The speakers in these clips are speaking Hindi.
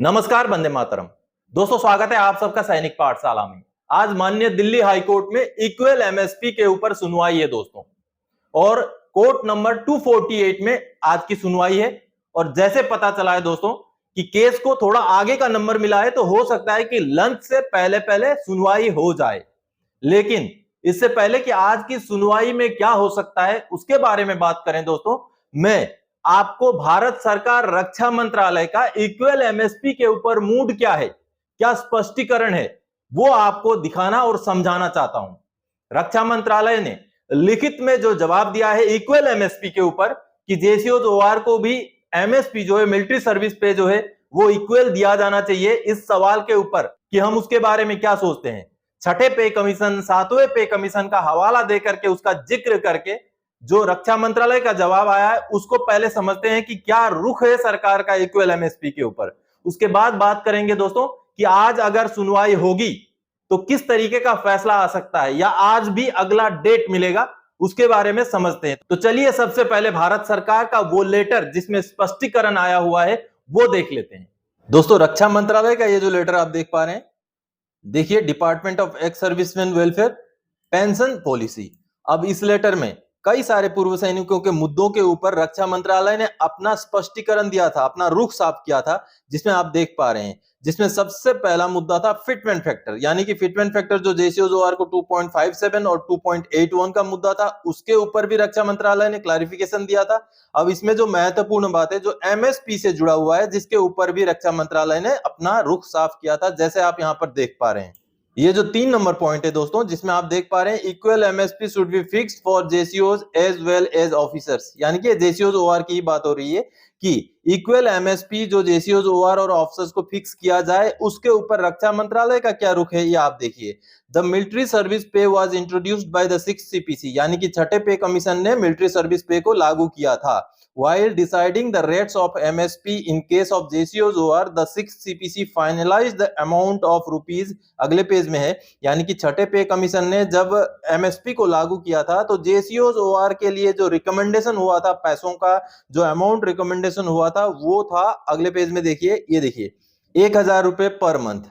नमस्कार, वंदे मातरम। दोस्तों, स्वागत है आप सबका सैनिक पाठशाला में। आज माननीय दिल्ली हाई कोर्ट में इक्वल एमएसपी के ऊपर सुनवाई है दोस्तों, और कोर्ट नंबर 248 में आज की सुनवाई है। और जैसे पता चला है दोस्तों कि केस को थोड़ा आगे का नंबर मिला है, तो हो सकता है कि लंच से पहले पहले सुनवाई हो जाए। लेकिन इससे पहले कि आज की सुनवाई में क्या हो सकता है उसके बारे में बात करें दोस्तों, मैं आपको भारत सरकार रक्षा मंत्रालय का इक्वल एमएसपी के ऊपर मूड क्या है, क्या स्पष्टीकरण है, वो आपको दिखाना और समझाना चाहता हूं। रक्षा मंत्रालय ने लिखित में जो जवाब दिया है इक्वल एमएसपी के ऊपर कि जेसीओ को भी एमएसपी जो है मिलिट्री सर्विस पे जो है वो इक्वल दिया जाना चाहिए, इस सवाल के ऊपर कि हम उसके बारे में क्या सोचते हैं। छठे पे कमीशन, सातवें पे कमीशन का हवाला देकर के उसका जिक्र करके जो रक्षा मंत्रालय का जवाब आया है उसको पहले समझते हैं कि क्या रुख है सरकार का इक्वल एमएसपी के ऊपर। उसके बाद बात करेंगे दोस्तों कि आज अगर सुनवाई होगी तो किस तरीके का फैसला आ सकता है, या आज भी अगला डेट मिलेगा, उसके बारे में समझते हैं। तो चलिए सबसे पहले भारत सरकार का वो लेटर जिसमें स्पष्टीकरण आया हुआ है वो देख लेते हैं। दोस्तों, रक्षा मंत्रालय का ये जो लेटर आप देख पा रहे हैं, देखिए, department of ex serviceman welfare pension policy. अब इस लेटर में कई सारे पूर्व सैनिकों के मुद्दों के ऊपर रक्षा मंत्रालय ने अपना स्पष्टीकरण दिया था, अपना रुख साफ किया था, जिसमें आप देख पा रहे हैं। जिसमें सबसे पहला मुद्दा था फिटमेंट फैक्टर, यानी कि फिटमेंट फैक्टर जो जेसीओ को 2.57 और 2.81 का मुद्दा था, उसके ऊपर भी रक्षा मंत्रालय ने क्लैरिफिकेशन दिया था। अब इसमें जो महत्वपूर्ण बात है जो एमएसपी से जुड़ा हुआ है, जिसके ऊपर भी रक्षा मंत्रालय ने अपना रुख साफ किया था, जैसे आप यहां पर देख पा रहे हैं। ये जो 3 नंबर पॉइंट है दोस्तों, जिसमें आप देख पा रहे हैं equal MSP should be fixed for जेसीओज एज वेल एज ऑफिसर्स, यानी कि जेसीओज ओआर की बात हो रही है कि इक्वल एमएसपी जो जेसीओज ओआर और ऑफिसर्स को फिक्स किया जाए, उसके ऊपर रक्षा मंत्रालय का क्या रुख है ये आप देखिए। द मिलिट्री सर्विस पे was introduced by the 6th CPC, यानी कि छठे पे कमीशन ने मिलिट्री सर्विस पे को लागू किया था। While deciding the rates of MSP in case of JCOs OR, the 6th CPC finalized the amount of rupees, अगले पेज में है, यानी कि छठे पे कमीशन ने जब MSP को लागू किया था तो JCOs OR के लिए जो रिकमेंडेशन हुआ था, पैसों का जो अमाउंट रिकमेंडेशन हुआ था वो था, अगले पेज में देखिए, ये देखिए 1000 रुपए per month,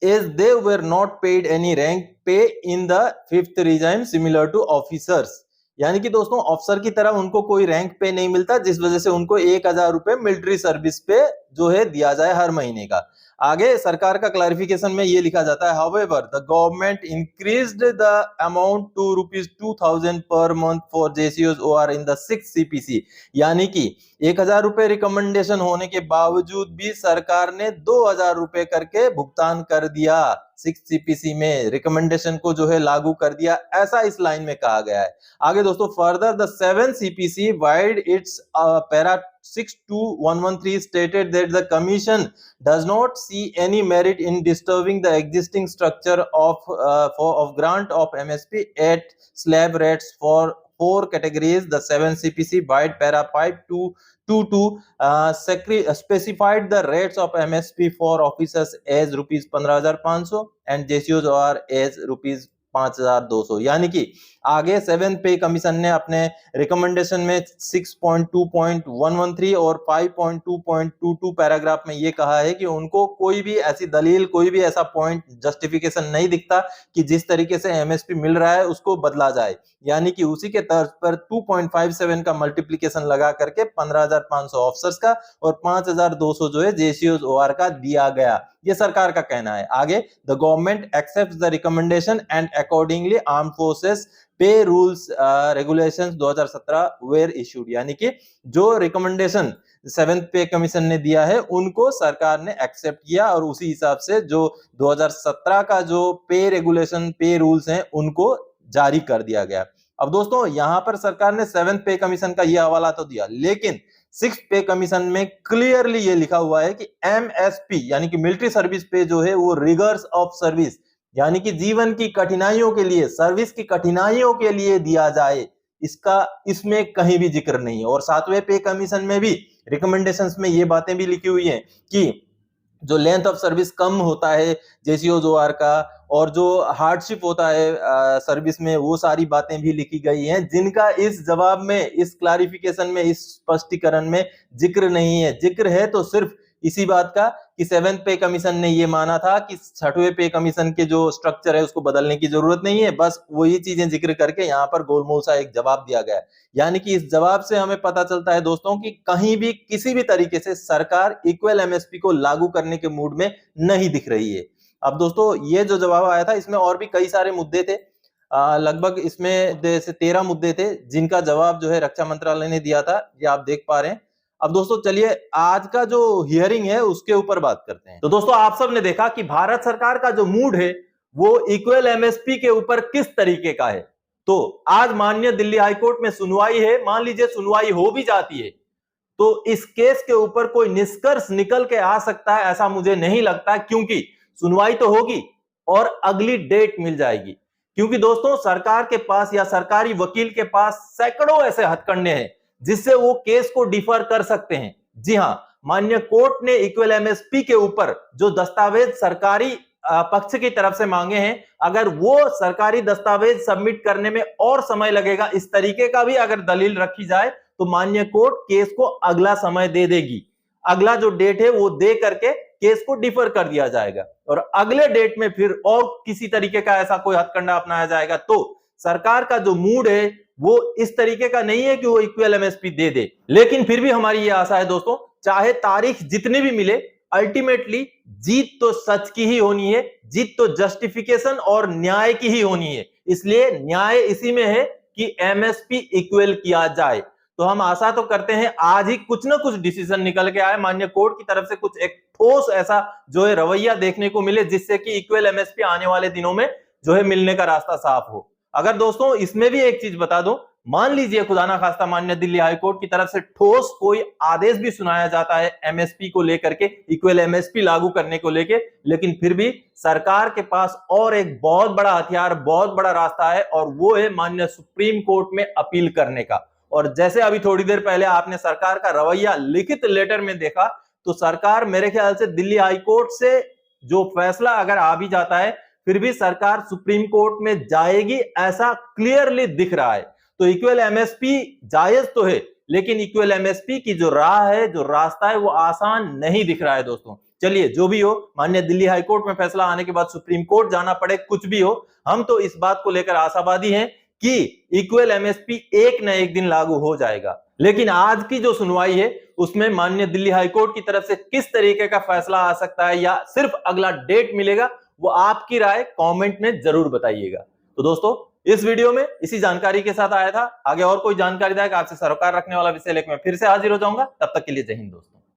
as they were not paid any rank pay in the 5th regime similar to officers, यानी कि दोस्तों ऑफिसर की तरह उनको कोई रैंक पे नहीं मिलता, जिस वजह से उनको 1000 रुपए मिलिट्री सर्विस पे जो है दिया जाए हर महीने का। आगे सरकार का क्लैरिफिकेशन में ये लिखा जाता है, however the government increased the amount to ₹2000 per month for जेसीओज OR in the 6th CPC, यानी कि 1000 रुपए रिकमेंडेशन होने के बावजूद भी सरकार ने 2000 रुपए करके भुगतान कर दिया, 6th सीपीसी में रिकमेंडेशन को जो है लागू कर दिया, ऐसा इस लाइन में कहा गया है। आगे दोस्तों, further the 7th CPC wide it's para 62113 stated that the commission does not see any merit in disturbing the existing structure of grant of MSP at slab rates for 4 categories. The 7th CPC wide para 5222 specified the rates of MSP for officers as ₹15,500 and JCOs are as ₹5,200, यानी कि आगे 7th पे कमीशन ने अपने रिकमेंडेशन में 6.2.113 और 5.2.22 पैराग्राफ में ये कहा है कि उनको कोई भी ऐसी दलील, कोई भी ऐसा पॉइंट जस्टिफिकेशन नहीं दिखता कि जिस तरीके से एमएसपी मिल रहा है उसको बदला जाए, यानी कि उसी के तर्ज पर 2.57 का मल्टीप्लिकेशन लगा करके 15,500 ऑफिसर्स का और 5,200 जो है जेसीओज ओआर का दिया गया, ये सरकार का कहना है। आगे, the government accepts the recommendation and accordingly armed forces पे रूल्स रेगुलेशंस 2017 वेर इश्यूड, यानी कि जो रिकमेंडेशन 7th पे कमीशन ने दिया है उनको सरकार ने एक्सेप्ट किया और उसी हिसाब से जो 2017 का जो पे रेगुलेशन, पे रूल्स हैं उनको जारी कर दिया गया। अब दोस्तों यहां पर सरकार ने 7th पे कमीशन का ये हवाला तो दिया, लेकिन 6th पे कमीशन में क्लियरली ये लिखा हुआ है कि एमएसपी यानी कि मिलिट्री सर्विस पे जो है वो रिगर्स ऑफ सर्विस, यानी कि जीवन की कठिनाइयों के लिए, सर्विस की कठिनाइयों के लिए दिया जाए, इसका इसमें कहीं भी जिक्र नहीं है। और 7वें पे कमीशन में भी रिकमेंडेशंस में ये बातें भी लिखी हुई हैं कि जो लेंथ ऑफ सर्विस कम होता है जेसीओज ओआर का और जो हार्डशिप होता है सर्विस में, वो सारी बातें भी लिखी गई हैं, जिनका इस जवाब में, इस क्लैरिफिकेशन में, इस स्पष्टीकरण में जिक्र नहीं है। जिक्र है तो सिर्फ इसी बात का कि 7th पे कमीशन ने ये माना था कि 6वें पे कमीशन के जो स्ट्रक्चर है उसको बदलने की जरूरत नहीं है, बस वही चीजें जिक्र करके यहाँ पर गोलमोल सा एक जवाब दिया गया है। यानी कि इस जवाब से हमें पता चलता है दोस्तों कि कहीं भी किसी भी तरीके से सरकार इक्वल एमएसपी को लागू करने के मूड में नहीं दिख रही है। अब दोस्तों ये जो जवाब आया था इसमें और भी कई सारे मुद्दे थे, लगभग इसमें जैसे 13 मुद्दे थे जिनका जवाब जो है रक्षा मंत्रालय ने दिया था, ये आप देख पा रहे हैं। अब दोस्तों चलिए आज का जो हियरिंग है उसके ऊपर बात करते हैं। तो दोस्तों आप सब ने देखा कि भारत सरकार का जो मूड है वो इक्वल एमएसपी के ऊपर किस तरीके का है। तो आज माननीय दिल्ली हाईकोर्ट में सुनवाई है, मान लीजिए सुनवाई हो भी जाती है तो इस केस के ऊपर कोई निष्कर्ष निकल के आ सकता है ऐसा मुझे नहीं लगता, क्योंकि सुनवाई तो होगी और अगली डेट मिल जाएगी। क्योंकि दोस्तों सरकार के पास या सरकारी वकील के पास सैकड़ों ऐसे हथकंडे हैं जिससे वो केस को डिफर कर सकते हैं। जी हां, माननीय कोर्ट ने इक्वल एमएसपी के ऊपर जो दस्तावेज सरकारी पक्ष की तरफ से मांगे हैं, अगर वो सरकारी दस्तावेज सबमिट करने में और समय लगेगा, इस तरीके का भी अगर दलील रखी जाए तो माननीय कोर्ट केस को अगला समय दे देगी। अगला जो डेट है वो दे करके केस को डिफर कर दिया जाएगा और अगले डेट में फिर और किसी तरीके का ऐसा कोई हथकंडा अपनाया जाएगा। तो सरकार का जो मूड है वो इस तरीके का नहीं है कि वो इक्वल एमएसपी दे दे। लेकिन फिर भी हमारी ये आशा है दोस्तों, चाहे तारीख जितनी भी मिले, अल्टीमेटली जीत तो सच की ही होनी है, जीत तो जस्टिफिकेशन और न्याय की ही होनी है। इसलिए न्याय इसी में है कि एमएसपी इक्वल किया जाए। तो हम आशा तो करते हैं आज ही कुछ ना कुछ डिसीजन निकल के आए, माननीय कोर्ट की तरफ से कुछ एक ठोस ऐसा जो है रवैया देखने को मिले जिससे कि इक्वल एमएसपी आने वाले दिनों में जो है मिलने का रास्ता साफ हो। अगर दोस्तों इसमें भी एक चीज बता दो, मान लीजिए खुदा ना खास्ता माननीय दिल्ली हाईकोर्ट की तरफ से ठोस कोई आदेश भी सुनाया जाता है एमएसपी को लेकर के, इक्वल एमएसपी लागू करने को लेके, लेकिन फिर भी सरकार के पास और एक बहुत बड़ा हथियार, बहुत बड़ा रास्ता है और वो है माननीय सुप्रीम कोर्ट में अपील करने का। और जैसे अभी थोड़ी देर पहले आपने सरकार का रवैया लिखित लेटर में देखा, तो सरकार मेरे ख्याल से दिल्ली हाईकोर्ट से जो फैसला अगर आ भी जाता है फिर भी सरकार सुप्रीम कोर्ट में जाएगी ऐसा क्लियरली दिख रहा है। तो इक्वल एमएसपी जायज तो है, लेकिन इक्वल एमएसपी की जो राह है, जो रास्ता है, वो आसान नहीं दिख रहा है दोस्तों। चलिए जो भी हो, माननीय दिल्ली हाईकोर्ट में फैसला आने के बाद सुप्रीम कोर्ट जाना पड़े, कुछ भी हो, हम तो इस बात को लेकर आशावादी हैं कि इक्वल एमएसपी एक न एक दिन लागू हो जाएगा। लेकिन आज की जो सुनवाई है उसमें माननीय दिल्ली हाईकोर्ट की तरफ से किस तरीके का फैसला आ सकता है या सिर्फ अगला डेट मिलेगा, वो आपकी राय कमेंट में जरूर बताइएगा। तो दोस्तों इस वीडियो में इसी जानकारी के साथ आया था, आगे और कोई जानकारीदायक आपसे सरोकार रखने वाला विषय लेकर मैं फिर से हाजिर हो जाऊंगा। तब तक के लिए जय हिंद दोस्तों।